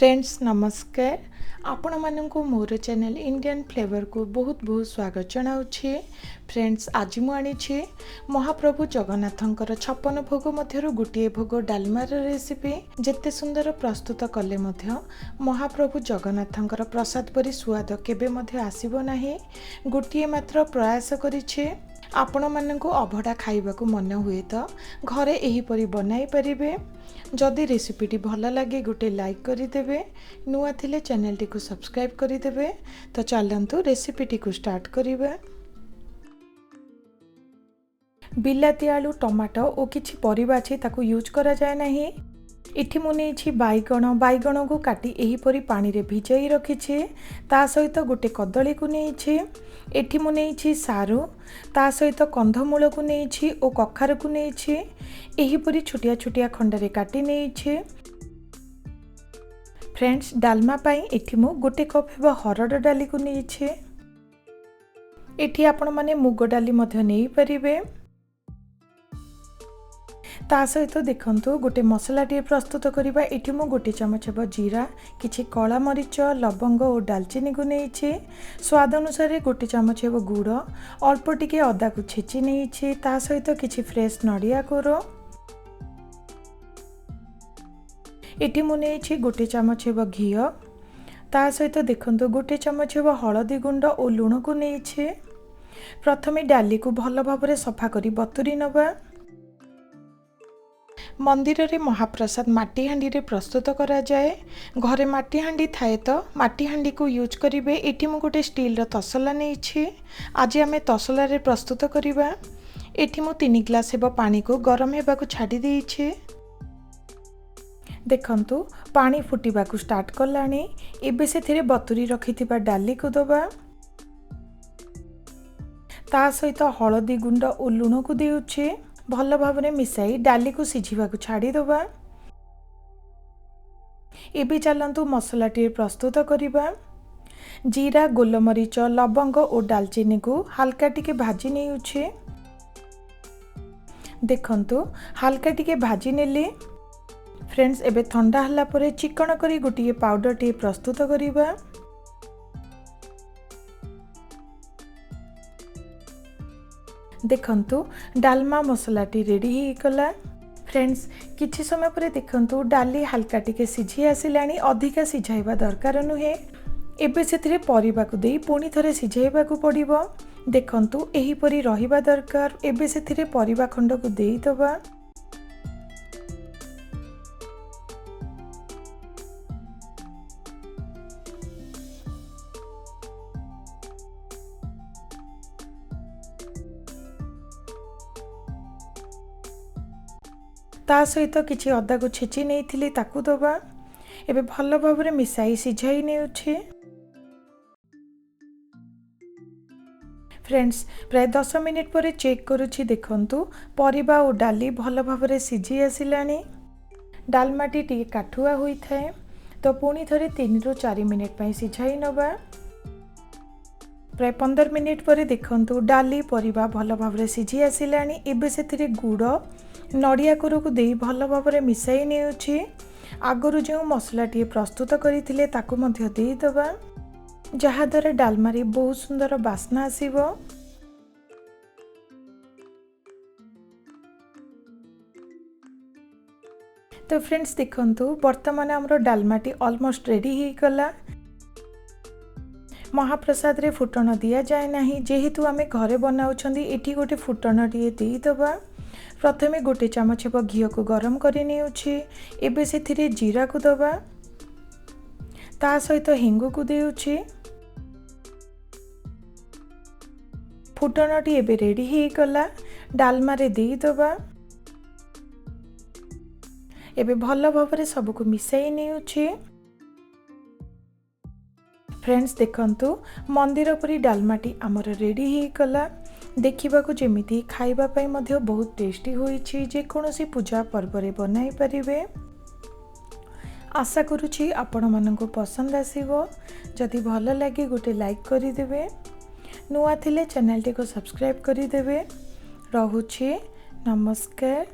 Friends नमस्कार आपण मानू मोर चैनल इंडियन फ्लेवर को बहुत बहुत स्वागत जनाऊे। फ्रेंड्स आज मुझे महाप्रभु जगन्नाथंकर 56 भोग मध्यरु गोटे भोग डालमार रेसिपी जेते सुंदर प्रस्तुत कले मध्य महाप्रभु जगन्नाथंकर प्रसाद परी स्वाद केबे मध्य आसीबो नाही। गोटे मात्र प्रयास करिछे आपण मानकु अभडा खाइबाकू मन हुए तो घरे एहीपरी बनाई परिबे। जदि रेसिपीटी भल लगे गोटे लाइक करदेवे, नुआ थिले चैनल को सब्सक्राइब करदेवे। तो चलतु रेसिपीटी को स्टार्ट करिबा। बिलाती आलू टमाटो और किछि परिबा अछि ताकू यूज करा जाय नाही। इठी मु नेछि बैगण को काटी एहीपरी पानी रे भिजाई रखिछि। ता सहित गोटे कदली को नेछि। एठी मु नेछि सारू, ता सहित कंधमूल को नेछि ओ कखार को नेछि। एहीपरी छोटिया छोटिया खंडरे काटी नेछि। फ्रेंड्स डालमा पाई एठी मु गोटे कप हेबा हरड डाली को नेछि। एठी आपण माने मुग डाली मध्य नेई परिबे। ता सहित देखंतु गोटे मसला टी प्रस्तुत करिबा। एठी मु गोटे चमच हेबा जीरा, किछि कला मरीच, लवंग और दालचीनी को नेछि। स्वाद अनुसार गोटे चमच हेबा गुड़, अल्प टिके अदा को छेची नेछि। ता सहित किछि फ्रेश नडिया कोरो। एठी मु नेछि गोटे चमच हेबा घियो। ता सहित देखंतु गोटे चमच हेबा हळदी गुंड और लूण को नेछि। प्रथमे डाली को भल भाबरे सफा करी बतुरी नबा। मंदिर रे महाप्रसाद माटी हांडी रे प्रस्तुत करा जाए। घरे माटी हांडी थाए तो माटी हांडी को यूज करिवे। एठी मु गोटे स्टील रो तसला नेछि। आज आमे तसला रे प्रस्तुत करिबा। एठी मु 3 ग्लास हेबा पानी को गरम हेबा को छाडी देछि। देखंतु पानी फुटिबा को स्टार्ट करलानी। एबे सेथिरे बतुरी रखिथिबा डाली को दबा। ता सहित हळदी गुंड और लूण को देउछि। भल भावने मिसाई डाली को सिझिबा को छाड़ी दबा। एबे चलंतु मसला टी प्रस्तुत करिबा। जीरा, गोलमरीच, लवंग और दालचीनी को हल्का टिके भाजी नेउछि। देखंतु हल्का टिके भाजी नेले। फ्रेंड्स एबे ठंडा हला परे चिकन करी गोटिए पाउडर टी प्रस्तुत करिबा। देखंतु डालमा मसला टी रेडी ही गला। फ्रेंड्स किछि समय परे देखंतु डाली हल्का टिके सिझी आसिलानी। अधिका सिझाइबा दरकार नुहे। एबे सेथिरे परिबा को देई पुणी थरे सिझाइबा को पड़िबो। देखंतु एही परी रहिबा दरकार। एबे सेथिरे परिबा खंड को देई दबा। ता सहित किछि अदा को छेची नेइथिली ताकू दबा। एबे भल भाबरे मिसाई सिझाई नेउछि। फ्रेंड्स प्राय 10 मिनिट परे चेक करूछि। देखंतु परिबा और डाली भल भाबरे सिझी आसिलानी। डालमाटी टी काठुआ होई थाए तो पुणी थरे 3 रु 4 मिनिट पई सिझाई नबा। प्राय 15 मिनिट परे देखंतु डाली परिबा भल भाबरे सिझी आसिलानी। एबे सेथिरे गुड़, नडिया कोरो को देई भल भाबरे मिसाई नेउछि। आगरु जो मसला टी प्रस्तुत करिथिले ताकू मध्य देई दबा। जहा द्वारा डालमा रे बहुत सुंदर बास्ना आसीबो। तो फ्रेंड्स देखंतु वर्तमान हमरो डालमा टी ऑलमोस्ट रेडी ही गला। महाप्रसाद रे फुटण दिया जाए नाही। जेहेतु आमे घरे बनाउछंदी एठी गोटे फुटण टी देई दबा। प्रथमे गोटे चमच हेबा घियो को गरम करि नेउछि। एबे सेथिरे जीरा को दबा। ता सहित हिंगु को देउछि। फुटणटी एबे रेडी ही गला। डालमा रे देई दबा। एबे भल भाबरे सब को मिसाई नेउछि। फ्रेंड्स देखंतु मंदिर परी डालमाटी आमर रेडी ही गला। देखिबा को जेमिति खाइबा पई मध्य बहुत टेस्टी होईछि। जे कोनोसी पूजा पर्व रे बनाई परिबे। आशा करूछि आपण मानको पसंद आसीबो। जदि भल लागे गोटे लाइक करि देबे। नुआ थिले चैनल को सब्सक्राइब करि देबे। रहुछि नमस्कार।